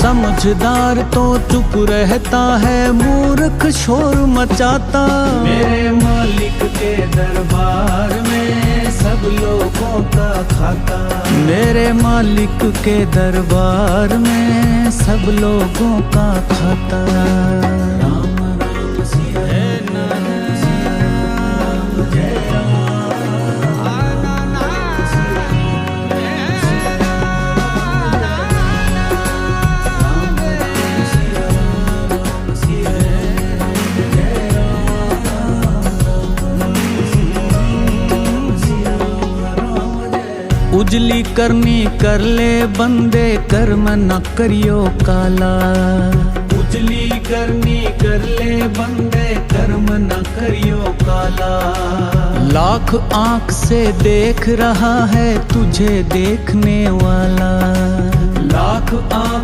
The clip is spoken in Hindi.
समझदार तो चुप रहता है, मूर्ख शोर मचाता। मेरे मालिक के दरबार में सब लोगों का खाता। मेरे मालिक के दरबार में सब लोगों का खाता। राम राम सिया उजली करनी कर ले बंदे, कर्म न करियो काला। उजली करनी कर ले बंदे, कर्म न करियो काला। लाख आंख से देख रहा है तुझे देखने वाला। लाख आंख